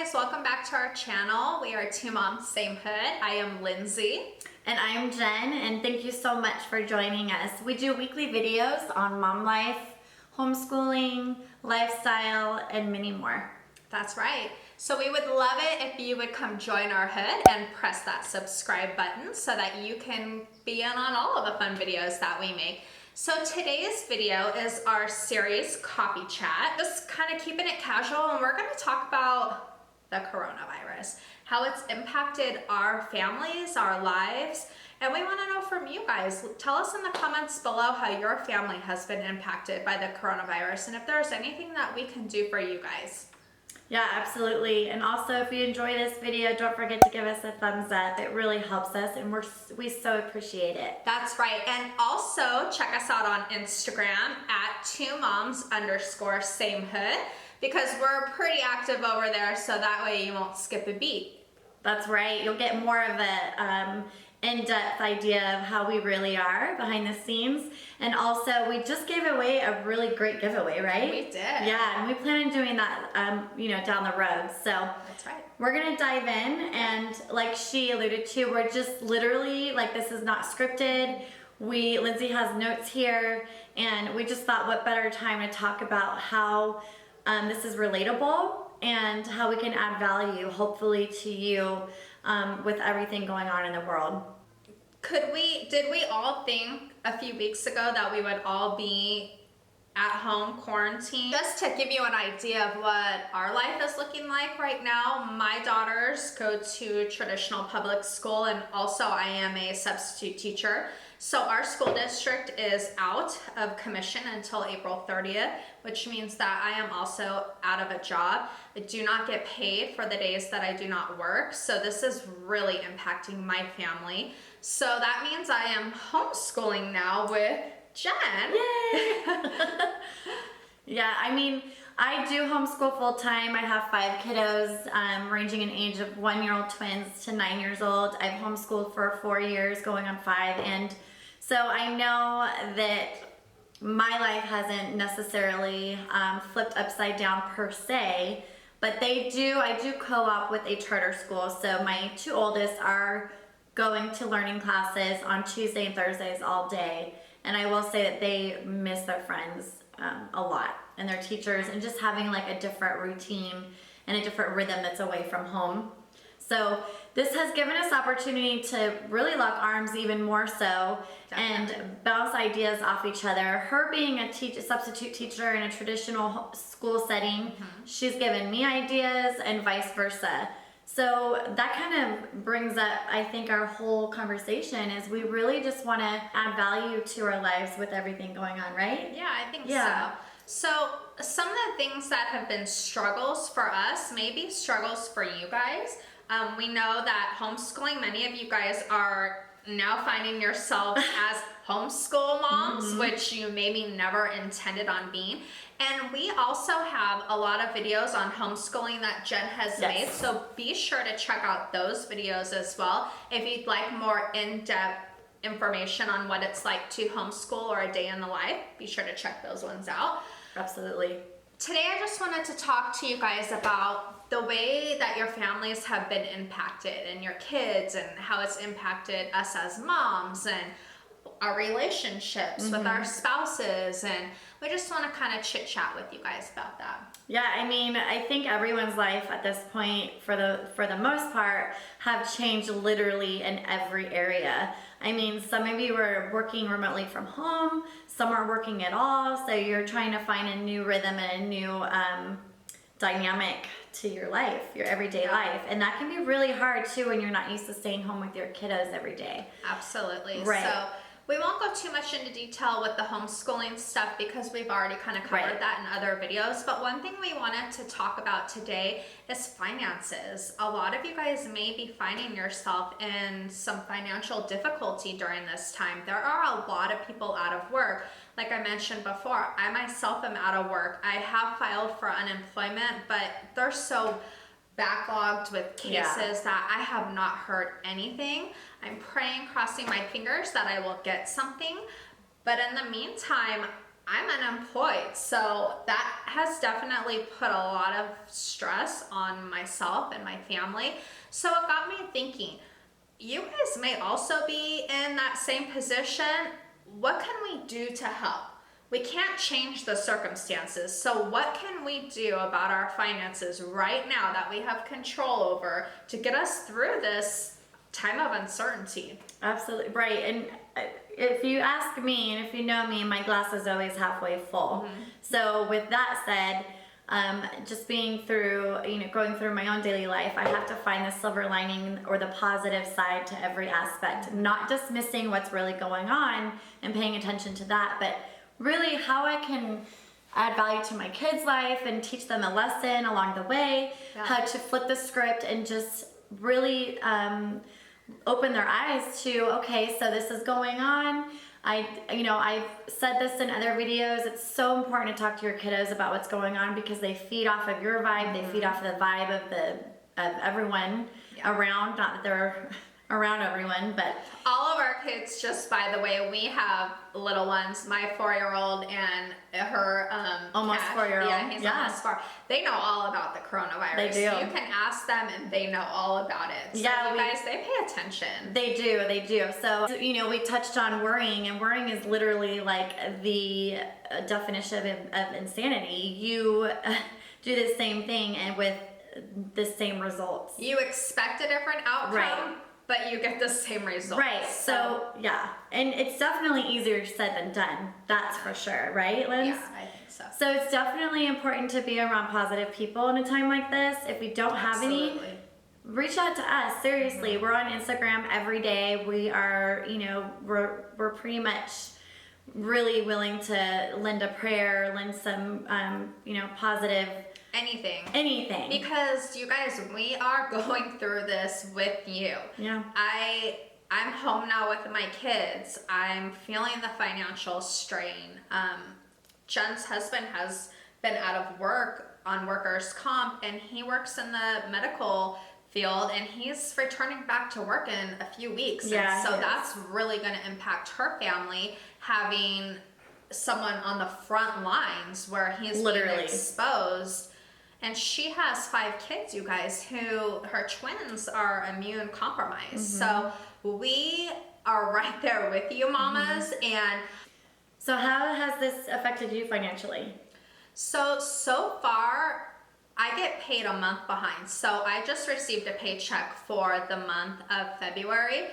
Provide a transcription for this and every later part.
guys, welcome back to our channel. We are Two Moms, Same Hood. I am Lindsay. And I'm Jen, and thank you so much for joining us. We do weekly videos on mom life, homeschooling, lifestyle, and many more. That's right. So we would love it if you would come join our hood and press that subscribe button so that you can be in on all of the fun videos that we make. So today's video is our series Coffee Chat, just kind of keeping it casual, and we're going to talk about the coronavirus, how it's impacted our families, our lives, and we want to know from you guys. Tell us in the comments below how your family has been impacted by the coronavirus and if there's anything that we can do for you guys. Yeah, absolutely. And also, if you enjoy this video, don't forget to give us a thumbs up. It really helps us, and we so appreciate it. That's right. And also, check us out on Instagram at 2moms_samehood, because we're pretty active over there, so that way you won't skip a beat. That's right. You'll get more of a in-depth idea of how we really are behind the scenes. And also, we just gave away a really great giveaway, right? We did. Yeah, and we plan on doing that, down the road. So that's right. We're gonna dive in, and like she alluded to, we're just literally, like, this is not scripted. Lindsay has notes here, and we just thought what better time to talk about how this is relatable and how we can add value, hopefully, to you with everything going on in the world. Did we all think a few weeks ago that we would all be at home quarantined? Just to give you an idea of what our life is looking like right now, my daughters go to traditional public school, and also I am a substitute teacher. So our school district is out of commission until April 30th, which means that I am also out of a job. I do not get paid for the days that I do not work. So this is really impacting my family. So that means I am homeschooling now with Jen. Yay! Yeah, I mean, I do homeschool full time. I have 5 kiddos, ranging in age of 1-year-old twins to 9 years old. I've homeschooled for 4 years, going on 5, and so I know that my life hasn't necessarily flipped upside down per se, but I do co-op with a charter school, so my 2 oldest are going to learning classes on Tuesday and Thursdays all day, and I will say that they miss their friends a lot and their teachers, and just having like a different routine and a different rhythm that's away from home. So this has given us opportunity to really lock arms even more so. Definitely. And bounce ideas off each other. Her being a substitute teacher in a traditional school setting, she's given me ideas and vice versa. So that kind of brings up, I think, our whole conversation is we really just want to add value to our lives with everything going on, right? Yeah, I think so. So some of the things that have been struggles for us, maybe struggles for you guys. We know that homeschooling, many of you guys are now finding yourselves as homeschool moms, which you maybe never intended on being. And we also have a lot of videos on homeschooling that Jen has made, so be sure to check out those videos as well. If you'd like more in-depth information on what it's like to homeschool or a day in the life, be sure to check those ones out. Absolutely. Today I just wanted to talk to you guys about the way that your families have been impacted and your kids, and how it's impacted us as moms and our relationships with our spouses, and we just want to kind of chit chat with you guys about that. Yeah, I mean, I think everyone's life at this point, for the most part, have changed literally in every area. I mean, some of you are working remotely from home, some are working at all, so you're trying to find a new rhythm and a new dynamic to your life, your everyday life, and that can be really hard too when you're not used to staying home with your kiddos every day. Absolutely. Right. So we won't go too much into detail with the homeschooling stuff because we've already kind of covered that in other videos. But one thing we wanted to talk about today is finances. A lot of you guys may be finding yourself in some financial difficulty during this time. There are a lot of people out of work. Like I mentioned before, I myself am out of work. I have filed for unemployment, but they're so backlogged with cases that I have not heard anything. I'm praying, crossing my fingers that I will get something. But in the meantime, I'm unemployed, so that has definitely put a lot of stress on myself and my family. So it got me thinking, you guys may also be in that same position. What can we do to help? We can't change the circumstances, so what can we do about our finances right now that we have control over to get us through this time of uncertainty? Absolutely, right. And if you ask me, and if you know me, my glass is always halfway full. So with that said, just being through, going through my own daily life, I have to find the silver lining or the positive side to every aspect, not dismissing what's really going on and paying attention to that, but really how I can add value to my kids' life and teach them a lesson along the way, how to flip the script and just really open their eyes to, okay, so this is going on. I've said this in other videos. It's so important to talk to your kiddos about what's going on because they feed off of your vibe. They feed off the vibe of everyone around. Not that they're around everyone, but all of our kids, just by the way, we have little ones, my 4-year-old and her almost Cash. 4-year-old. Yeah, he's almost 4. They know all about the coronavirus. They do. You can ask them and they know all about it. So you guys, they pay attention. They do. So, we touched on worrying, and worrying is literally like the definition of insanity. You do the same thing and with the same results. You expect a different outcome. Right. But you get the same results. Right. So yeah, and it's definitely easier said than done. That's for sure, right, Lindz? Yeah, I think so. So it's definitely important to be around positive people in a time like this. If we don't have any, reach out to us. Seriously, we're on Instagram every day. We are, we're pretty much really willing to lend a prayer, lend some, positive. Anything. Because you guys, we are going through this with you. Yeah. I'm home now with my kids. I'm feeling the financial strain. Jen's husband has been out of work on workers' comp, and he works in the medical field, and he's returning back to work in a few weeks. Yeah, and so that's really going to impact her family, having someone on the front lines where he's being exposed. And she has 5 kids, you guys, who her twins are immune compromised. So we are right there with you, mamas. And so how has this affected you financially? So far, I get paid a month behind. So I just received a paycheck for the month of February,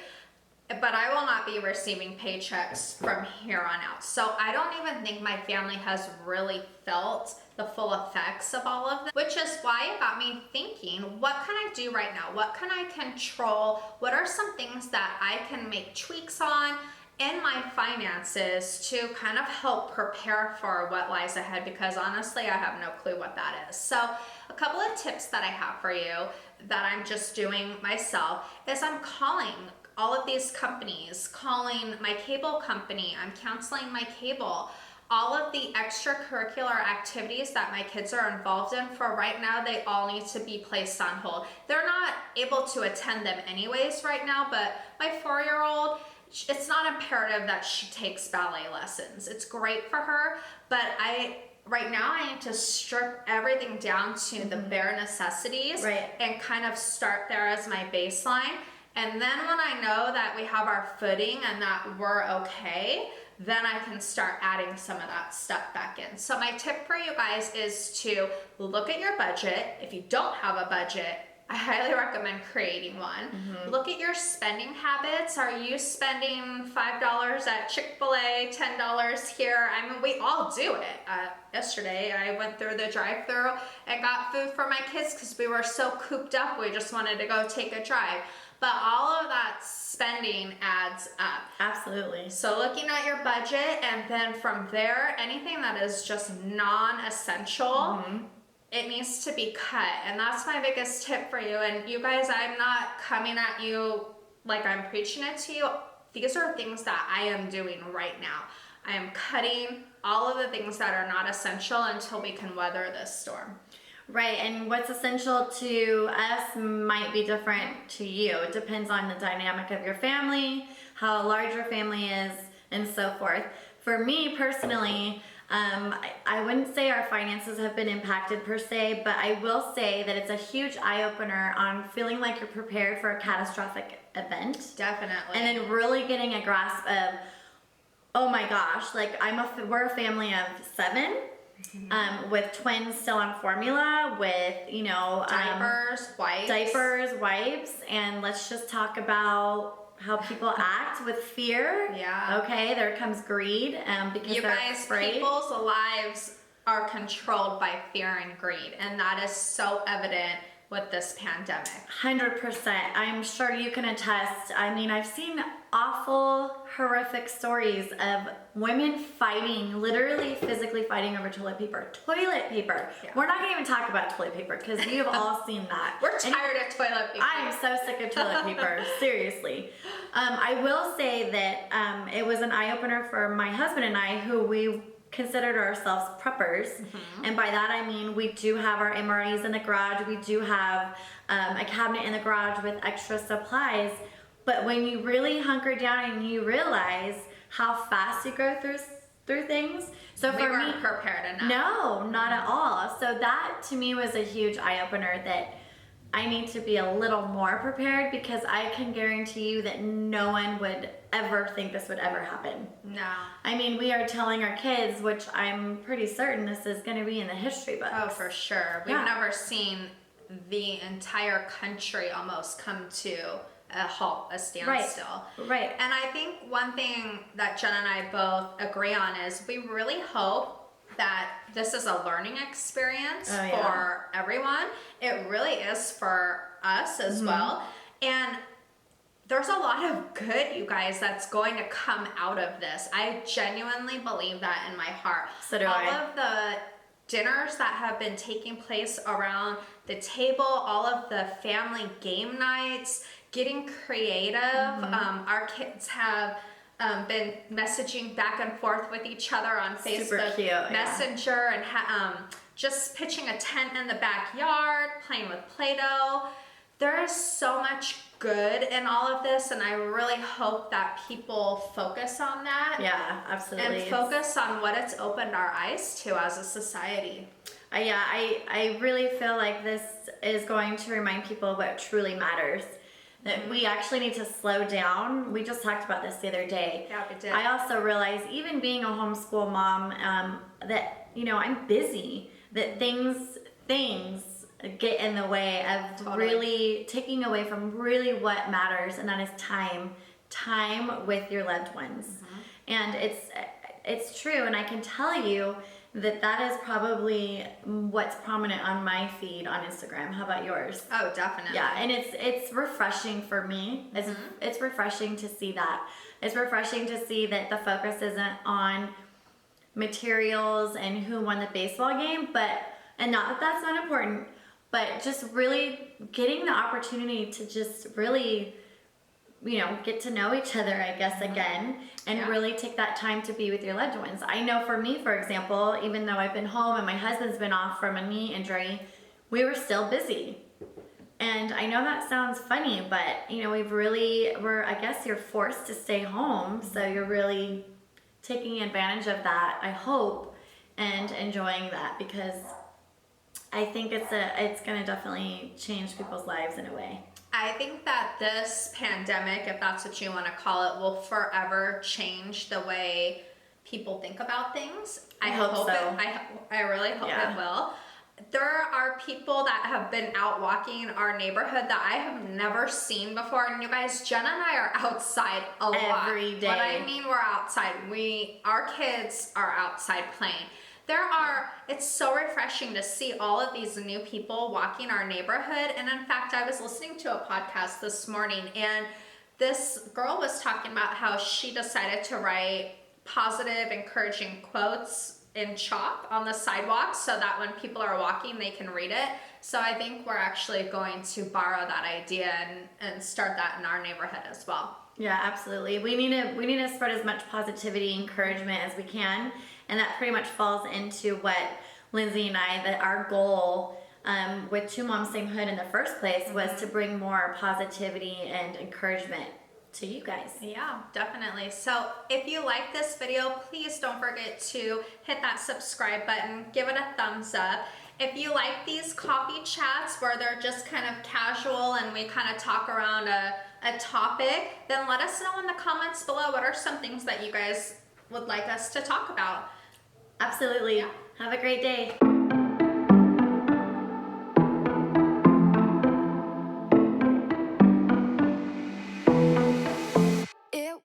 but I will not be receiving paychecks from here on out. So I don't even think my family has really felt the full effects of all of this, which is why it got me thinking, what can I do right now? What can I control? What are some things that I can make tweaks on in my finances to kind of help prepare for what lies ahead? Because honestly, I have no clue what that is. So a couple of tips that I have for you that I'm just doing myself is I'm calling all of these companies, calling my cable company, I'm canceling my cable. All of the extracurricular activities that my kids are involved in, for right now, they all need to be placed on hold. They're not able to attend them anyways right now, but my 4-year-old, it's not imperative that she takes ballet lessons. It's great for her, but right now I need to strip everything down to the bare necessities and kind of start there as my baseline. And then when I know that we have our footing and that we're okay, then I can start adding some of that stuff back in. So my tip for you guys is to look at your budget. If you don't have a budget, I highly recommend creating one. Look at your spending habits. Are you spending $5 at Chick-fil-A, $10 here? I mean, we all do it. Yesterday, I went through the drive-thru and got food for my kids because we were so cooped up. We just wanted to go take a drive. But all of that spending adds up. Absolutely. So looking at your budget, and then from there, anything that is just non-essential, it needs to be cut. And that's my biggest tip for you. And you guys, I'm not coming at you like I'm preaching it to you. These are things that I am doing right now. I am cutting all of the things that are not essential until we can weather this storm. Right, and what's essential to us might be different to you. It depends on the dynamic of your family, how large your family is, and so forth. For me personally, I wouldn't say our finances have been impacted per se, but I will say that it's a huge eye-opener on feeling like you're prepared for a catastrophic event. Definitely. And then really getting a grasp of, oh my gosh, like we're a family of 7, with twins still on formula, with, diapers, wipes, and let's just talk about how people act with fear. Yeah. Okay, there comes greed, because they're afraid. People's lives are controlled by fear and greed, and that is so evident with this pandemic. 100%. I'm sure you can attest. I mean, I've seen awful, horrific stories of women fighting, literally physically fighting over toilet paper. Toilet paper. Yeah. We're not going to even talk about toilet paper because you've all seen that. We're tired of toilet paper. I am so sick of toilet paper. Seriously. I will say that it was an eye-opener for my husband and I, who we considered ourselves preppers, and by that I mean we do have our MREs in the garage, we do have a cabinet in the garage with extra supplies, but when you really hunker down and you realize how fast you go through things, so we for weren't me, prepared enough. no, not at all. So that to me was a huge eye-opener that I need to be a little more prepared, because I can guarantee you that no one would ever think this would ever happen. No. I mean, we are telling our kids, which I'm pretty certain this is going to be in the history books. Oh, for sure. We've never seen the entire country almost come to a halt, a standstill. Right. And I think one thing that Jen and I both agree on is we really hope that this is a learning experience for everyone. It really is for us as well. And there's a lot of good, you guys, that's going to come out of this. I genuinely believe that in my heart. So do I. All of the dinners that have been taking place around the table, all of the family game nights, getting creative. Our kids have been messaging back and forth with each other on Facebook Messenger, and just pitching a tent in the backyard, playing with Play-Doh. There is so much good in all of this, and I really hope that people focus on that. Yeah, absolutely. And focus on what it's opened our eyes to as a society. I really feel like this is going to remind people what truly matters. That we actually need to slow down. We just talked about this the other day. Yeah, we did. I also realized, even being a homeschool mom, that, I'm busy, that things get in the way of really taking away from really what matters, and that is time with your loved ones. And it's true, and I can tell you that is probably what's prominent on my feed on Instagram. How about yours? Oh, definitely. Yeah, and it's refreshing for me. It's refreshing to see that. It's refreshing to see that the focus isn't on materials and who won the baseball game, and not that that's not important, but just really getting the opportunity to just really, get to know each other, I guess, again, and really take that time to be with your loved ones. I know for me, for example, even though I've been home and my husband's been off from a knee injury, we were still busy. And I know that sounds funny, but, I guess you're forced to stay home, so you're really taking advantage of that, I hope, and enjoying that, because I think it's going to definitely change people's lives in a way. I think that this pandemic, if that's what you want to call it, will forever change the way people think about things. I hope so. I really hope it will. There are people that have been out walking in our neighborhood that I have never seen before. And you guys, Jen and I are outside a lot. Every day. What I mean, we're outside. Our kids are outside playing. It's so refreshing to see all of these new people walking our neighborhood. And in fact, I was listening to a podcast this morning, and this girl was talking about how she decided to write positive, encouraging quotes in chalk on the sidewalk so that when people are walking, they can read it. So I think we're actually going to borrow that idea and start that in our neighborhood as well. Yeah, absolutely. We need to spread as much positivity, encouragement as we can, and that pretty much falls into what Lindsay and that our goal with Two Moms Same Hood in the first place was to bring more positivity and encouragement to you guys. Yeah, definitely. So if you like this video, please don't forget to hit that subscribe button, give it a thumbs up. If you like these coffee chats where they're just kind of casual and we kind of talk around a topic, then let us know in the comments below what are some things that you guys would like us to talk about. Absolutely. Yeah. Have a great day.